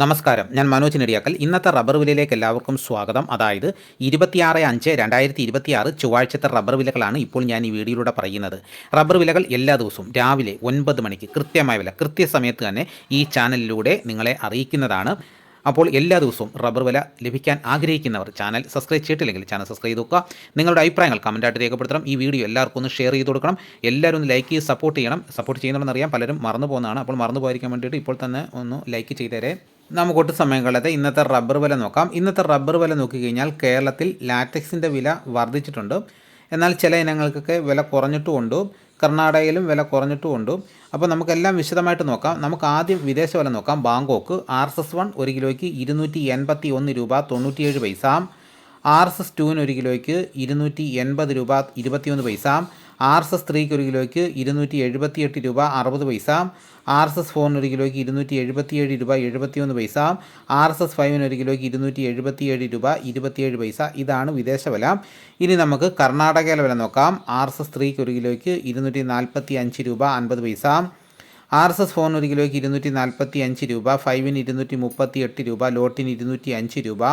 നമസ്കാരം, ഞാൻ മനോജ് നെടിയാക്കൽ. ഇന്നത്തെ റബ്ബർ വിലയിലേക്ക് എല്ലാവർക്കും സ്വാഗതം. അതായത് 26/5/2026 ചൊവ്വാഴ്ചത്തെ റബ്ബർ വിലകളാണ് ഇപ്പോൾ ഞാൻ ഈ വീഡിയോയിലൂടെ പറയുന്നത്. റബ്ബർ വിലകൾ എല്ലാ ദിവസവും രാവിലെ 9 മണിക്ക് കൃത്യമായ വില കൃത്യസമയത്ത് തന്നെ ഈ ചാനലിലൂടെ നിങ്ങളെ അറിയിക്കുന്നതാണ്. അപ്പോൾ എല്ലാ ദിവസവും റബ്ബർ വില ലഭിക്കാൻ ആഗ്രഹിക്കുന്നവർ ചാനൽ സബ്സ്ക്രൈബ് ചെയ്തിട്ടില്ലെങ്കിൽ ചാനൽ സബ്സ്ക്രൈബ് ചെയ്ത് നോക്കുക. നിങ്ങളുടെ അഭിപ്രായങ്ങൾ കമൻറ്റായിട്ട് രേഖപ്പെടുത്തണം. ഈ വീഡിയോ എല്ലാവർക്കും ഒന്ന് ഷെയർ ചെയ്ത് കൊടുക്കണം. എല്ലാവരും ഒന്ന് ലൈക്ക് ചെയ്ത് സപ്പോർട്ട് ചെയ്യണം. സപ്പോർട്ട് ചെയ്യുന്നുണ്ടെന്നറിയാം, പലരും മറന്നു പോകുന്നതാണ്. അപ്പോൾ മറന്നു പോയിരിക്കാൻ വേണ്ടിയിട്ട് ഇപ്പോൾ തന്നെ ഒന്ന് ലൈക്ക് ചെയ്തേരെ. നമുക്ക് ഒട്ടും സമയം കളയാതെ ഇന്നത്തെ റബ്ബർ വില നോക്കാം. ഇന്നത്തെ റബ്ബർ വില നോക്കിക്കഴിഞ്ഞാൽ കേരളത്തിൽ ലാറ്റക്സിൻ്റെ വില വർദ്ധിച്ചിട്ടുണ്ട്. എന്നാൽ ചില ഇനങ്ങൾക്കൊക്കെ വില കുറഞ്ഞിട്ടുമുണ്ട്. കർണാടകയിലും വില കുറഞ്ഞിട്ടുമുണ്ട്. അപ്പോൾ നമുക്കെല്ലാം വിശദമായിട്ട് നോക്കാം. നമുക്ക് ആദ്യം വിദേശ വില നോക്കാം. ബാങ്കോക്ക് RSS 1 1 കിലോയ്ക്ക് 281 രൂപ 97 പൈസ. RSS 2 1 കിലോയ്ക്ക് 280 രൂപ 21 പൈസ. RSS 3 1 കിലോയ്ക്ക് 278 രൂപ 60 പൈസ. RSS 4 1 കിലോയ്ക്ക് 277 രൂപ 71 പൈസ. RSS 5 1 കിലോയ്ക്ക് 277 രൂപ 27 പൈസ. ഇതാണ് വിദേശ വില. ഇനി നമുക്ക് കർണാടകയിലെ വില നോക്കാം. RSS 3 1 കിലോയ്ക്ക് 245 രൂപ 50 പൈസ. RSS 4 1 കിലോയ്ക്ക് 245 രൂപ. 5 238 രൂപ. ലോട്ടിന് 205 രൂപ.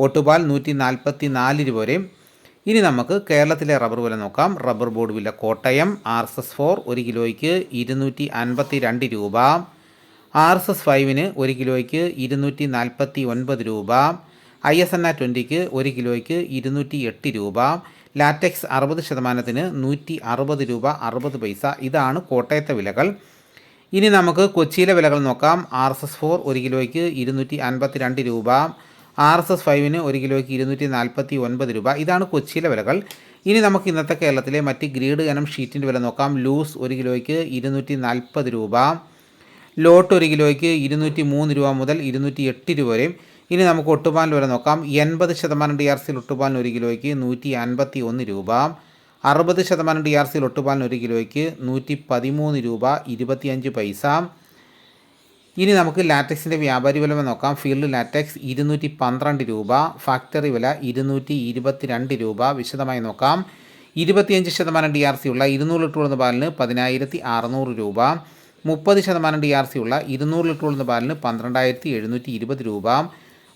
ഒട്ടുപാൽ 144 രൂപ വരെ. ഇനി നമുക്ക് കേരളത്തിലെ റബ്ബർ വില നോക്കാം. റബ്ബർ ബോർഡ് വില കോട്ടയം RSS 4 1 കിലോയ്ക്ക് 252 രൂപ. RSS 5 1 കിലോയ്ക്ക് 249 രൂപ. ISNA 20 1 കിലോയ്ക്ക് 208 രൂപ. ലാറ്റക്സ് 60% 160 രൂപ 60 പൈസ. ഇതാണ് കോട്ടയത്തെ വിലകൾ. ഇനി നമുക്ക് കൊച്ചിയിലെ വിലകൾ നോക്കാം. RSS 4 1 കിലോയ്ക്ക് 252 രൂപ. RSS 5 1 കിലോയ്ക്ക് 249 രൂപ. ഇതാണ് കൊച്ചിയിലെ വിലകൾ. ഇനി നമുക്ക് ഇന്നത്തെ കേരളത്തിലെ മറ്റ് ഗ്രേഡ് ഇനം ഷീറ്റിൻ്റെ വില നോക്കാം. ലൂസ് 1 കിലോയ്ക്ക് 240 രൂപ. ലോട്ട് 1 കിലോയ്ക്ക് 203 രൂപ മുതൽ 208 രൂപ വരെയും. ഇനി നമുക്ക് ഒട്ടുപാലിൻ്റെ വില നോക്കാം. 80% DRCയിൽ ഒട്ടുപാലിന് 1 കിലോയ്ക്ക് 151 രൂപ. 60% DRCയിൽ ഒട്ടുപാലിന് 1 കിലോയ്ക്ക് 113 രൂപ 25 പൈസ. ഇനി നമുക്ക് ലാറ്റക്സിൻ്റെ വ്യാപാരി വില നോക്കാം. ഫീൽഡ് ലാറ്റക്സ് 212 രൂപ. ഫാക്ടറി വില 222 രൂപ. വിശദമായി നോക്കാം. 25% DRC ഉള്ള 200 ലിറ്റർ ഉള്ള പാലിന് 10,600 രൂപ. 30% DRC ഉള്ള 200 ലിറ്റർ ഉള്ള പാലിന് 12,720 രൂപ.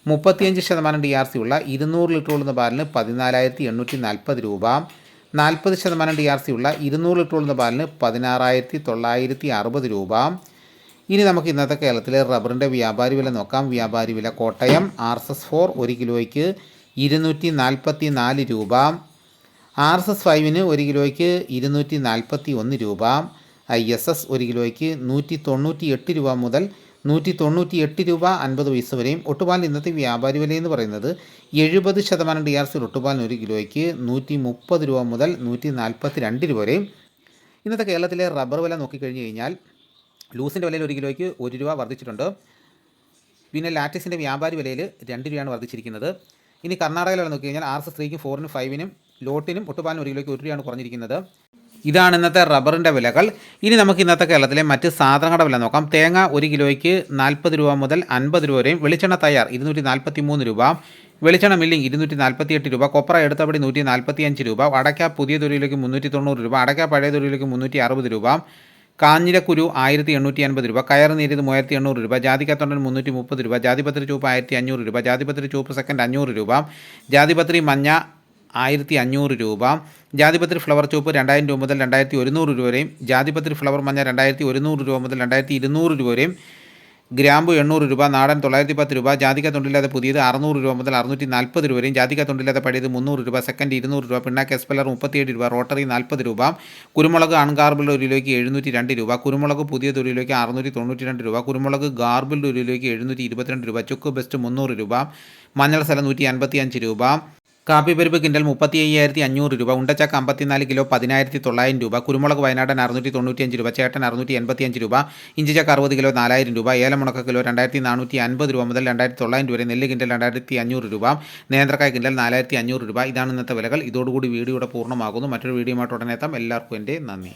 35% DRC ഉള്ള 200 ലിറ്റർ ഉള്ള പാലിന് 14,840 രൂപ. 40% DRC ഉള്ള 200 ലിറ്റർ ഉള്ള പാലിന് 16,960 രൂപ. ഇനി നമുക്ക് ഇന്നത്തെ കേരളത്തിലെ റബ്ബറിൻ്റെ വ്യാപാരി വില നോക്കാം. വ്യാപാരി വില കോട്ടയം RSS 4 1 കിലോയ്ക്ക് 244 രൂപ. RSS 5 1 കിലോയ്ക്ക് 241 രൂപ. ISS 1 കിലോയ്ക്ക് 198 രൂപ മുതൽ 198 രൂപ 50 പൈസ വരെയും. ഒട്ടുപാലിന് ഇന്നത്തെ വ്യാപാരി വിലയെന്ന് പറയുന്നത് 70% DRC ഒട്ടുപാലിന് 1 കിലോയ്ക്ക് 130 രൂപ മുതൽ 142 രൂപ വരെയും. ഇന്നത്തെ കേരളത്തിലെ റബ്ബർ വില നോക്കിക്കഴിഞ്ഞ് കഴിഞ്ഞാൽ ലൂസിൻ്റെ വിലയിൽ 1 കിലോയ്ക്ക് 1 രൂപ വർദ്ധിച്ചിട്ടുണ്ട്. പിന്നെ ലാറ്റക്സിൻ്റെ വ്യാപാരി വിലയിൽ 2 രൂപയാണ് വർദ്ധിച്ചിരിക്കുന്നത്. ഇനി കർണാടകയിൽ വില നോക്കിക്കഴിഞ്ഞാൽ RSS 3 4 5 ലോട്ടിനും ഒട്ടുപാലിനും 1 കിലോയ്ക്ക് 1 രൂപയാണ് കുറഞ്ഞിരിക്കുന്നത്. ഇതാണ് ഇന്നത്തെ റബ്ബറിൻ്റെ വിലകൾ. ഇനി നമുക്ക് ഇന്നത്തെ കേരളത്തിലെ മറ്റ് സാധനങ്ങളുടെ വില നോക്കാം. തേങ്ങ 1 കിലോയ്ക്ക് 40 രൂപ മുതൽ 50 രൂപ വരെയും. വെളിച്ചെണ്ണ തയ്യാർ 243 രൂപ. വെളിച്ചെണ്ണ മില്ലിംഗ് 248 രൂപ. കൊപ്ര എടുത്തപടി 145 രൂപ. അടയ്ക്ക പുതിയ തൊഴിലേക്ക് 390 രൂപ. അടയ്ക്ക പഴയ തൊഴിലേക്ക് 360 രൂപ. കാഞ്ഞിരക്കുരു 1850 രൂപ. കയർ നേരിയത് 3800 രൂപ. ജാതിക്കത്തൊണ്ടൻ 330 രൂപ. ജാതിപത്രി ചുവപ്പ് 1500 രൂപ. ജാതിപത്രി ചുവപ്പ് സെക്കൻഡ് 500 രൂപ. ജാതിപത്രി മഞ്ഞ 1500 രൂപ. ജാതിപത്രി ഫ്ലവർ ചുവപ്പ് 2000 രൂപ മുതൽ 2100 രൂപ വരെയും. ജാതിപത്രി ഫ്ലവർ മഞ്ഞ 2100 രൂപ മുതൽ 2200 രൂപ വരെയും. ഗ്രാമ്പു 800 രൂപ. നാടൻ 910 രൂപ. ജാതിക്ക തൊണ്ടില്ലാതെ പുതിയത് 600 രൂപ മുതൽ 640 രൂപ വരെയും. ജാതിക്ക തൊണ്ടില്ലാതെ പഴയത് 300 രൂപ. സെക്കൻഡ് 200 രൂപ. പിണ്ണാക്ക് എസ്പെല്ലർ 37 രൂപ. റോട്ടറി 40 രൂപ. കുരുമുളക് അൺഗാർബിൾഡ് 1 കിലോയ്ക്ക് 702 രൂപ. കുരുമുളക് പുതിയത് 1 കിലോയ്ക്ക് 692 രൂപ. കുരുമുളക് ഗാർബിൾഡ് 1 കിലോയ്ക്ക് 722 രൂപ. ചുക്ക് ബെസ്റ്റ് 300 രൂപ. മഞ്ഞൾ സ്ഥലം 155 രൂപ. കാപ്പിപ്പരിപ്പ് കിൻഡൽ 35,500 രൂപ. ഉണ്ടച്ചക്ക 54 കിലോ 10,900 രൂപ. കുരുമുളക് വയനാടൻ 695 രൂപ. ചേട്ടൻ 685 രൂപ. ഇഞ്ചിച്ചക്ക 60 കിലോ 4000 രൂപ. ഏലമുണക്ക കിലോ 2,450 രൂപ മുതൽ 2,900 വരെ. നെല്ല് കിൻഡൽ 2,500 രൂപ. നേന്ത്രക്കായ കിൻഡൽ 4,500 രൂപ. ഇതാണ് ഇന്നത്തെ വിലകൾ. ഇതോടുകൂടി വീഡിയോയുടെ പൂർണ്ണമാകുന്നു. മറ്റൊരു വീഡിയോയുമായിട്ട് ഉടനെ എത്താം. എല്ലാവർക്കും എൻ്റെ നന്ദി.